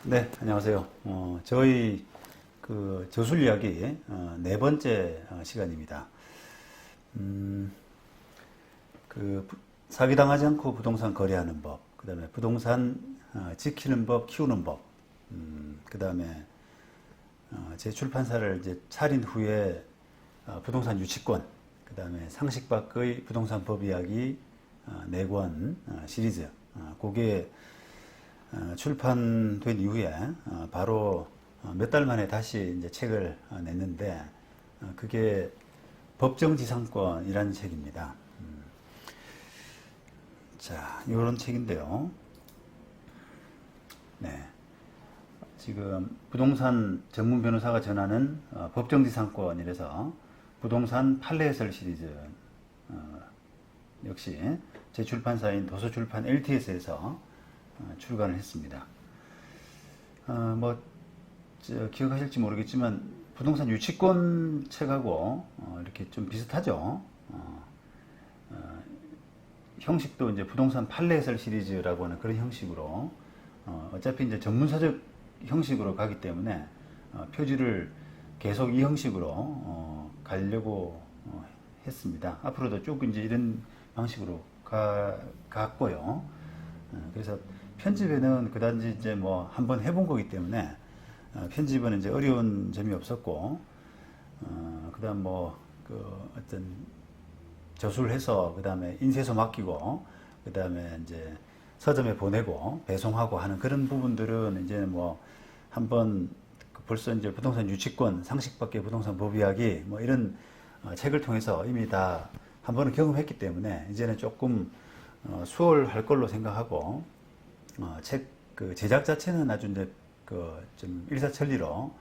네, 안녕하세요. 저희 그 저술 이야기 네 번째 시간입니다. 음, 사기당하지 않고 부동산 거래하는 법, 그 다음에 부동산 지키는 법, 키우는 법, 그 다음에 제 출판사를 이제 차린 후에 부동산 유치권, 그 다음에 상식 밖의 부동산 법 이야기 네 권 시리즈, 그게 출판된 이후에 바로 몇 달 만에 다시 이제 책을 냈는데 그게 법정지상권이라는 책입니다. 자, 이런 책인데요. 네. 지금 부동산 전문 변호사가 전하는 법정지상권이라서 부동산 판례해설 시리즈 역시 제 출판사인 도서출판 LTS에서 출간을 했습니다. 기억하실지 모르겠지만 부동산 유치권 책하고 이렇게 좀 비슷하죠. 형식도 이제 부동산 판례해설 시리즈라고 하는 그런 형식으로 어차피 이제 전문서적 형식으로 가기 때문에 표지를 계속 이 형식으로 가려고 했습니다. 앞으로도 쭉 이제 이런 방식으로 갔고요. 그래서 편집에는 그다지 이제 뭐 한번 해본 거기 때문에 편집은 이제 어려운 점이 없었고 그다음 어떤 저술해서 그다음에 인쇄소 맡기고 그다음에 이제 서점에 보내고 배송하고 하는 그런 부분들은 이제 뭐 한번 벌써 이제 부동산 유치권, 상식밖의 부동산 법 이야기 뭐 이런 책을 통해서 이미 다 한 번은 경험했기 때문에 이제는 조금 수월할 걸로 생각하고 책 그 제작 자체는 아주 이제 좀 일사천리로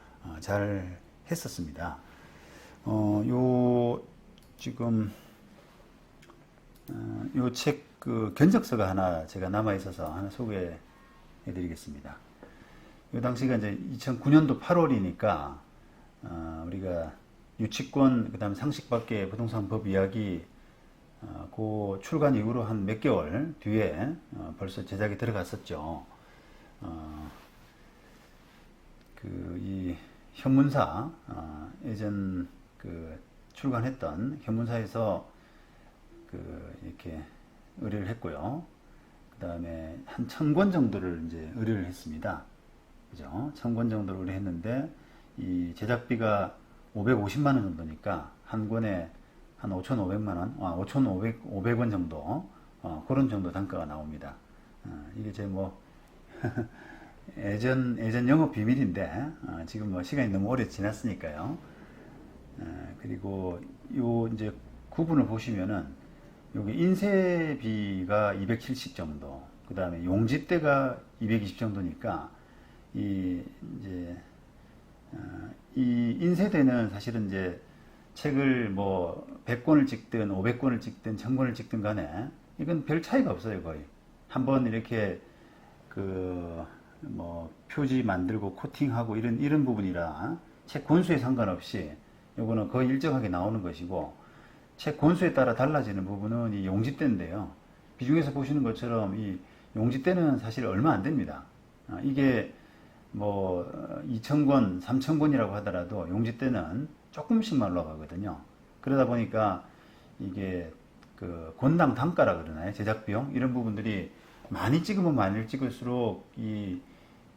잘 했었습니다. 요 지금 요 책 그 견적서가 하나 제가 남아 있어서 하나 소개해 드리겠습니다. 요 당시가 이제 2009년도 8월이니까 우리가 유치권 그다음 상식 밖의 부동산 법 이야기 그 출간 이후로 한 몇 개월 뒤에 벌써 제작이 들어갔었죠. 이 현문사 예전 출간했던 현문사에서 이렇게 의뢰를 했고요. 그 다음에 한 1000권 정도를 이제 의뢰를 했습니다. 그죠? 1000권 정도를 의뢰했는데 이 제작비가 550만 원 정도니까 한 권에 한 5,500만 원, 5,500원 정도, 그런 정도 단가가 나옵니다. 이게 제 예전 영업 비밀인데, 지금 뭐 시간이 너무 오래 지났으니까요. 그리고 요 이제 구분을 보시면은, 여기 인쇄비가 270 정도, 그 다음에 용지대가 220 정도니까, 이 인쇄대는 사실은 이제 책을 100권을 찍든 500권을 찍든 1000권을 찍든 간에 이건 별 차이가 없어요. 거의 한번 이렇게 표지 만들고 코팅하고 이런 부분이라 책 권수에 상관없이 요거는 거의 일정하게 나오는 것이고, 책 권수에 따라 달라지는 부분은 이 용지대인데요. 비중에서 보시는 것처럼 이 용지대는 사실 얼마 안 됩니다. 이게 2,000권, 3,000권이라고 하더라도 용지대는 조금씩만 올라가거든요. 그러다 보니까 이게 권당 단가라 그러나요? 제작 비용? 이런 부분들이 많이 찍으면 많이 찍을수록 이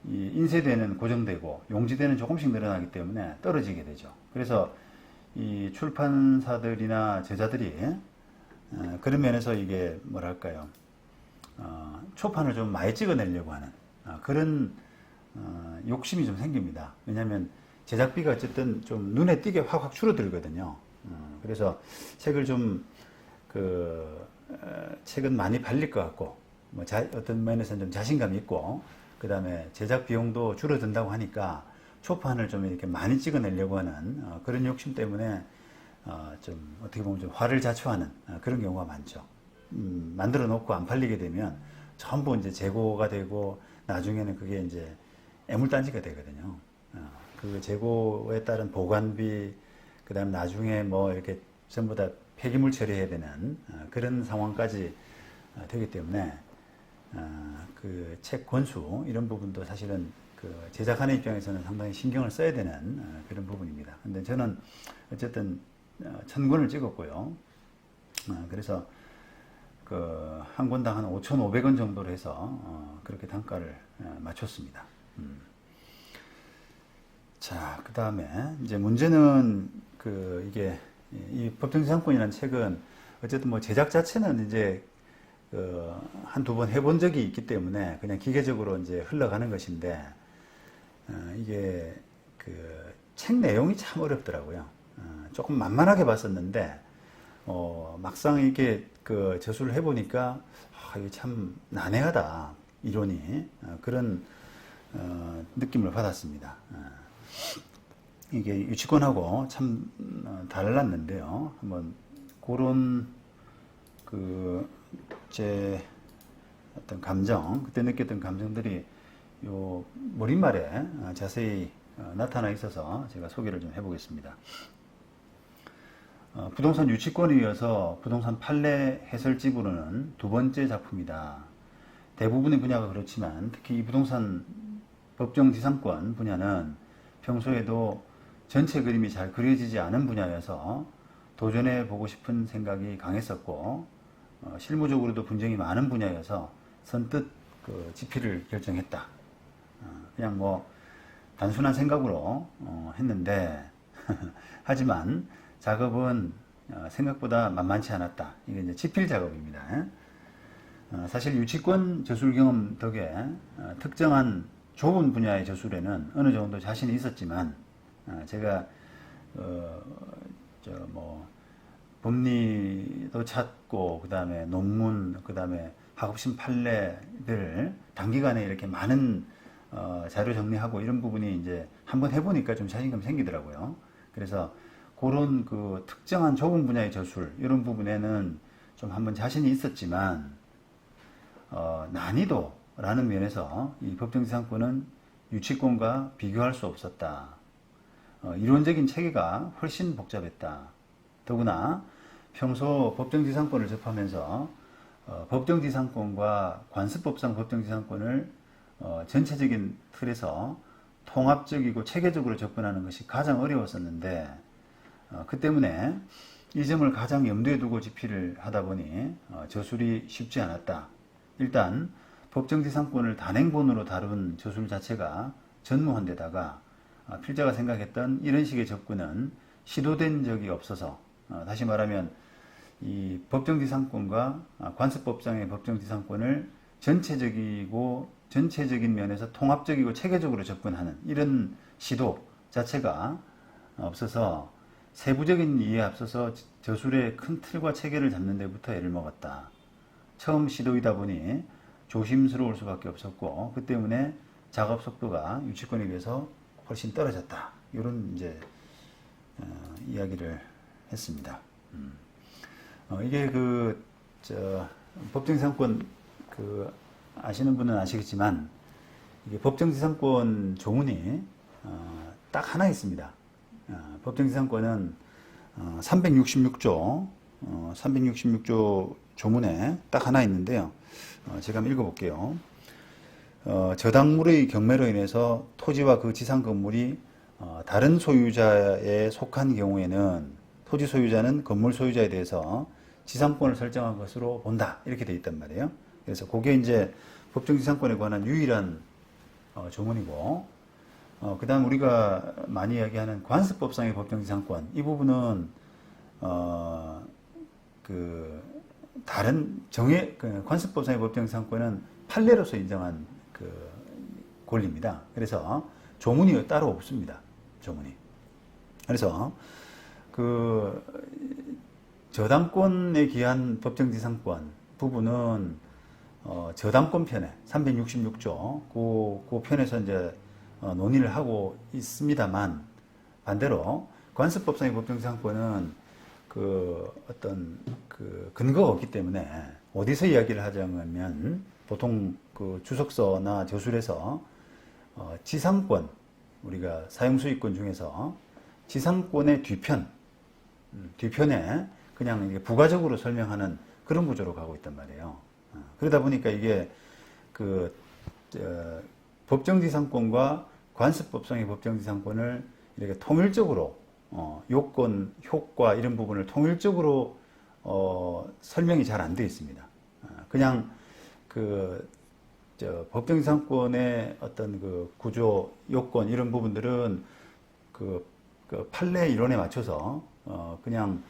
인쇄대는 고정되고 용지대는 조금씩 늘어나기 때문에 떨어지게 되죠. 그래서 이 출판사들이나 제자들이 그런 면에서 이게 뭐랄까요? 초판을 좀 많이 찍어내려고 하는 그런 욕심이 좀 생깁니다. 왜냐하면 제작비가 어쨌든 좀 눈에 띄게 확 줄어들거든요. 그래서 책을 책은 많이 팔릴 것 같고, 어떤 면에서는 좀 자신감이 있고, 그 다음에 제작 비용도 줄어든다고 하니까 초판을 좀 이렇게 많이 찍어내려고 하는 그런 욕심 때문에 좀 어떻게 보면 좀 화를 자초하는 그런 경우가 많죠. 만들어 놓고 안 팔리게 되면 전부 이제 재고가 되고 나중에는 그게 이제 애물단지가 되거든요. 그 재고에 따른 보관비, 그 다음 나중에 이렇게 전부 다 폐기물 처리해야 되는 그런 상황까지 되기 때문에 그 책 권수 이런 부분도 사실은 그 제작하는 입장에서는 상당히 신경을 써야 되는 그런 부분입니다. 근데 저는 어쨌든 1000권을 찍었고요. 그래서 그 한 권당 한 5,500원 정도로 해서 그렇게 단가를 맞췄습니다. 자, 그 다음에 이제 문제는 그 이게 이 법정지상권이라는 책은 어쨌든 뭐 제작 자체는 이제 한두 번 해본 적이 있기 때문에 그냥 기계적으로 이제 흘러가는 것인데 이게 그 책 내용이 참 어렵더라고요. 조금 만만하게 봤었는데 막상 이렇게 그 저술을 해보니까 이게 참 난해하다 이론이 그런 느낌을 받았습니다. 이게 유치권하고 참 달랐는데요. 한번 그런 제 어떤 감정, 그때 느꼈던 감정들이 요 머릿말에 자세히 나타나 있어서 제가 소개를 좀 해보겠습니다. 부동산 유치권에 이어서 부동산 판례 해설집으로는 두 번째 작품이다. 대부분의 분야가 그렇지만 특히 이 부동산 법정지상권 분야는 평소에도 전체 그림이 잘 그려지지 않은 분야여서 도전해 보고 싶은 생각이 강했었고 실무적으로도 분쟁이 많은 분야여서 선뜻 그 집필을 결정했다. 그냥 뭐 단순한 생각으로 했는데 하지만 작업은 생각보다 만만치 않았다. 이게 이제 집필 작업입니다. 사실 유치권 저술 경험 덕에 특정한 좁은 분야의 저술에는 어느 정도 자신이 있었지만 제가 법리도 찾고 그 다음에 논문 그 다음에 학업심 판례들 단기간에 이렇게 많은 자료 정리하고 이런 부분이 이제 한번 해보니까 좀 자신감 생기더라고요. 그래서 그런 그 특정한 좁은 분야의 저술 이런 부분에는 좀 한번 자신이 있었지만 난이도라는 면에서 이 법정지상권은 유치권과 비교할 수 없었다. 이론적인 체계가 훨씬 복잡했다. 더구나 평소 법정지상권을 접하면서 법정지상권과 관습법상 법정지상권을 전체적인 틀에서 통합적이고 체계적으로 접근하는 것이 가장 어려웠었는데 그 때문에 이 점을 가장 염두에 두고 집필을 하다 보니 저술이 쉽지 않았다. 일단 법정지상권을 단행본으로 다룬 저술 자체가 전무한 데다가 필자가 생각했던 이런 식의 접근은 시도된 적이 없어서 다시 말하면 이 법정지상권과 관습법상의 법정지상권을 전체적인 면에서 통합적이고 체계적으로 접근하는 이런 시도 자체가 없어서 세부적인 이해에 앞서서 저술의 큰 틀과 체계를 잡는 데부터 애를 먹었다. 처음 시도이다 보니 조심스러울 수밖에 없었고 그 때문에 작업 속도가 유치권에 비해서 훨씬 떨어졌다. 이런 이제 이야기를 했습니다. 이게 법정지상권 아시는 분은 아시겠지만 이게 법정지상권 조문이 딱 하나 있습니다. 법정지상권은 366조 조문에 딱 하나 있는데요. 제가 한번 읽어볼게요. 저당물의 경매로 인해서 토지와 그 지상 건물이 다른 소유자에 속한 경우에는 토지 소유자는 건물 소유자에 대해서 지상권을 설정한 것으로 본다. 이렇게 되어 있단 말이에요. 그래서 그게 이제 법정지상권에 관한 유일한 조문이고, 그 다음 우리가 많이 이야기하는 관습법상의 법정지상권, 이 부분은, 관습법상의 법정지상권은 판례로서 인정한 권리입니다. 그래서 조문이 따로 없습니다. 조문이. 그래서 저당권에 기한 법정지상권 부분은 저당권 편에 366조 그 편에서 이제 논의를 하고 있습니다만 반대로 관습법상의 법정지상권은 어떤 근거가 없기 때문에 어디서 이야기를 하자면 보통 주석서나 저술에서 지상권 우리가 사용수익권 중에서 지상권의 뒤편에 그냥 이게 부가적으로 설명하는 그런 구조로 가고 있단 말이에요. 그러다 보니까 이게 그 법정지상권과 관습법상의 법정지상권을 이렇게 통일적으로 요건, 효과 이런 부분을 통일적으로 설명이 잘 안 되어 있습니다. 그냥 법정지상권의 어떤 그 구조, 요건 이런 부분들은 그 판례 이론에 맞춰서 그냥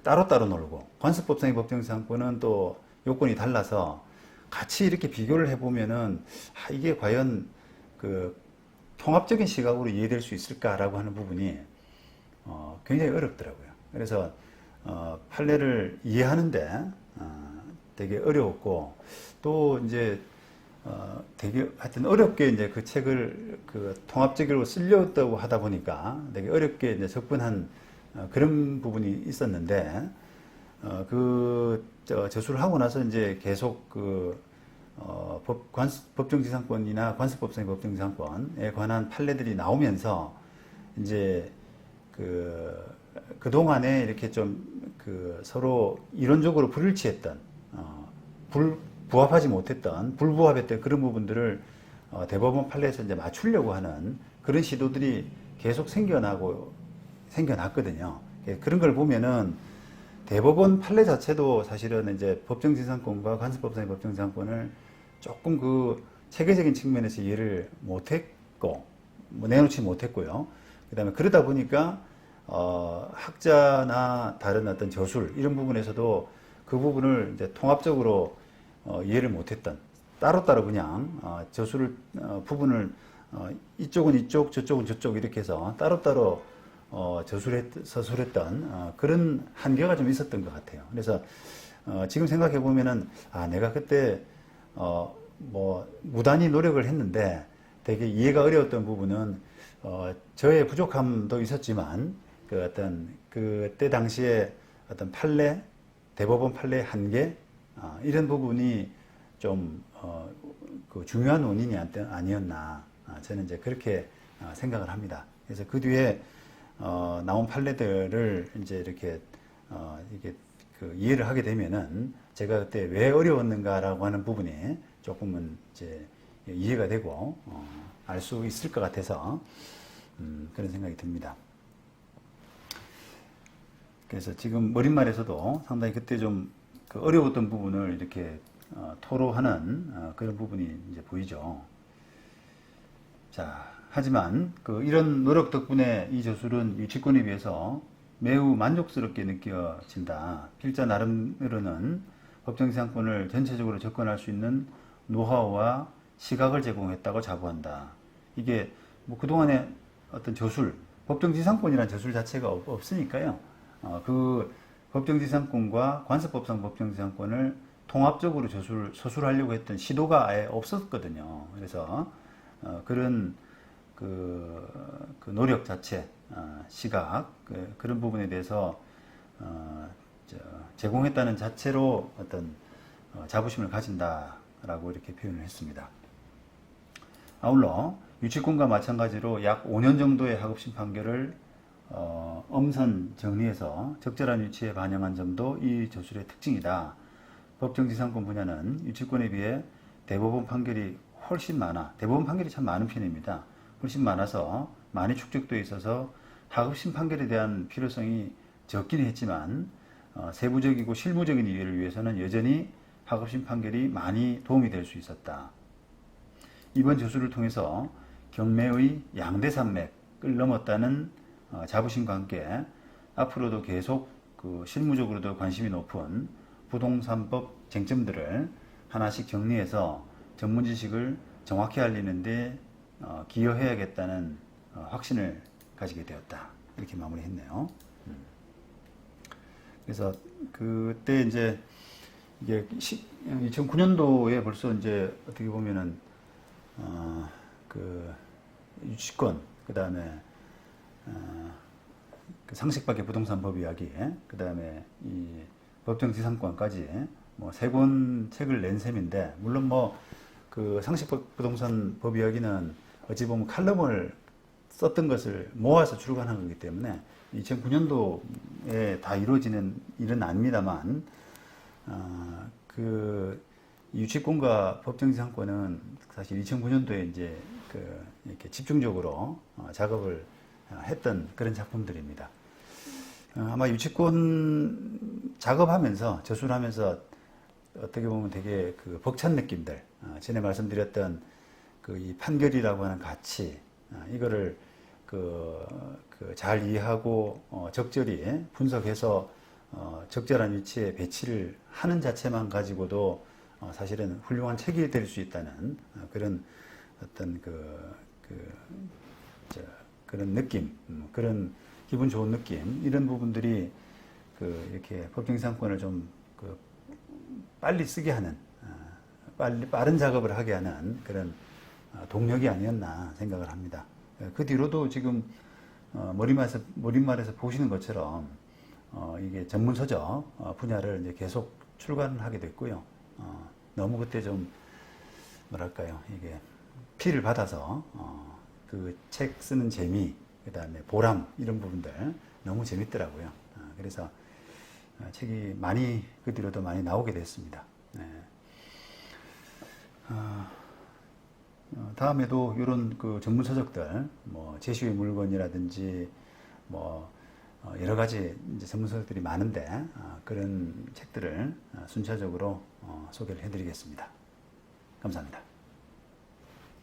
따로따로 놀고, 관습법상의 법정지상권은 또 요건이 달라서 같이 이렇게 비교를 해보면은 이게 과연 통합적인 시각으로 이해될 수 있을까라고 하는 부분이 굉장히 어렵더라고요. 그래서 판례를 이해하는데 되게 어려웠고, 또 이제 되게 하여튼 어렵게 이제 그 책을 통합적으로 쓰려고 하다 보니까 되게 어렵게 이제 접근한 그런 부분이 있었는데, 저술을 하고 나서 이제 계속 법정지상권이나 관습법상의 법정지상권에 관한 판례들이 나오면서 이제 그동안에 이렇게 좀 서로 이론적으로 불일치했던, 부합하지 못했던, 불부합했던 그런 부분들을 대법원 판례에서 이제 맞추려고 하는 그런 시도들이 계속 생겨났거든요. 그런 걸 보면은 대법원 판례 자체도 사실은 이제 법정지상권과 관습법상의 법정지상권을 조금 체계적인 측면에서 이해를 못했고, 내놓지 못했고요. 그 다음에 그러다 보니까 학자나 다른 어떤 저술 이런 부분에서도 그 부분을 이제 통합적으로 이해를 못했던, 따로따로 그냥 저술 부분을 이쪽은 이쪽, 저쪽은 저쪽 이렇게 해서 따로따로 서술했던 그런 한계가 좀 있었던 것 같아요. 그래서 지금 생각해 보면은 내가 그때 무단히 노력을 했는데 되게 이해가 어려웠던 부분은 저의 부족함도 있었지만 그때 당시에 어떤 판례, 대법원 판례의 한계 이런 부분이 좀 중요한 원인이 아니었나, 저는 이제 그렇게 생각을 합니다. 그래서 그 뒤에 나온 판례들을 이제 이렇게 이해를 하게 되면은 제가 그때 왜 어려웠는가라고 하는 부분이 조금은 이제 이해가 되고 알 수 있을 것 같아서 그런 생각이 듭니다. 그래서 지금 머릿말에서도 상당히 그때 좀 어려웠던 부분을 이렇게 토로하는 그런 부분이 이제 보이죠. 자, 하지만 이런 노력 덕분에 이 저술은 유치권에 비해서 매우 만족스럽게 느껴진다. 필자 나름으로는 법정지상권을 전체적으로 접근할 수 있는 노하우와 시각을 제공했다고 자부한다. 이게 그동안에 어떤 저술, 법정지상권이라는 저술 자체가 없으니까요. 그 법정지상권과 관습법상 법정지상권을 통합적으로 서술하려고 했던 시도가 아예 없었거든요. 그래서 그런 노력 자체, 시각, 그런 부분에 대해서 제공했다는 자체로 어떤 자부심을 가진다라고 이렇게 표현을 했습니다. 아울러 유치권과 마찬가지로 약 5년 정도의 하급심 판결을 엄선 정리해서 적절한 위치에 반영한 점도 이 저술의 특징이다. 법정지상권 분야는 유치권에 비해 대법원 판결이 훨씬 많아. 대법원 판결이 참 많은 편입니다. 훨씬 많아서 많이 축적되어 있어서 하급심 판결에 대한 필요성이 적기는 했지만 세부적이고 실무적인 이해를 위해서는 여전히 하급심 판결이 많이 도움이 될 수 있었다. 이번 저술을 통해서 경매의 양대산맥을 넘었다는 자부심과 함께 앞으로도 계속 실무적으로도 관심이 높은 부동산법 쟁점들을 하나씩 정리해서 전문 지식을 정확히 알리는 데 기여해야겠다는 확신을 가지게 되었다. 이렇게 마무리했네요. 그래서 그때 이제 이게 2009년도에 벌써 이제 어떻게 보면은 유치권, 그 다음에 상식밖의 부동산 법 이야기, 그 다음에 이 법정지상권까지 세 권 책을 낸 셈인데, 물론 상식법 부동산 법 이야기는 어찌 보면 칼럼을 썼던 것을 모아서 출간한 거기 때문에 2009년도에 다 이루어지는 일은 아닙니다만, 유치권과 법정지상권은 사실 2009년도에 이제 이렇게 집중적으로 작업을 했던 그런 작품들입니다. 아마 유치권 작업하면서 저술하면서 어떻게 보면 되게 벅찬 느낌들, 전에 말씀드렸던 이 판결이라고 하는 가치, 이거를 잘 이해하고 적절히 분석해서 적절한 위치에 배치를 하는 자체만 가지고도 사실은 훌륭한 책이 될 수 있다는 그런 어떤 그런 느낌, 그런 기분 좋은 느낌, 이런 부분들이 이렇게 법정지상권을 좀 빨리 쓰게 하는, 빠른 작업을 하게 하는 그런 동력이 아니었나 생각을 합니다. 그 뒤로도 지금 머릿말에서 보시는 것처럼 이게 전문서적 분야를 이제 계속 출간을 하게 됐고요. 너무 그때 좀 뭐랄까요, 이게 피를 받아서 그 책 쓰는 재미, 그 다음에 보람, 이런 부분들 너무 재밌더라고요. 그래서 책이 많이 그 뒤로도 많이 나오게 됐습니다. 네. 다음에도 이런 전문 서적들, 뭐 제시의 물건이라든지 뭐 여러 가지 이제 전문 서적들이 많은데 그런 책들을 순차적으로 소개를 해드리겠습니다. 감사합니다.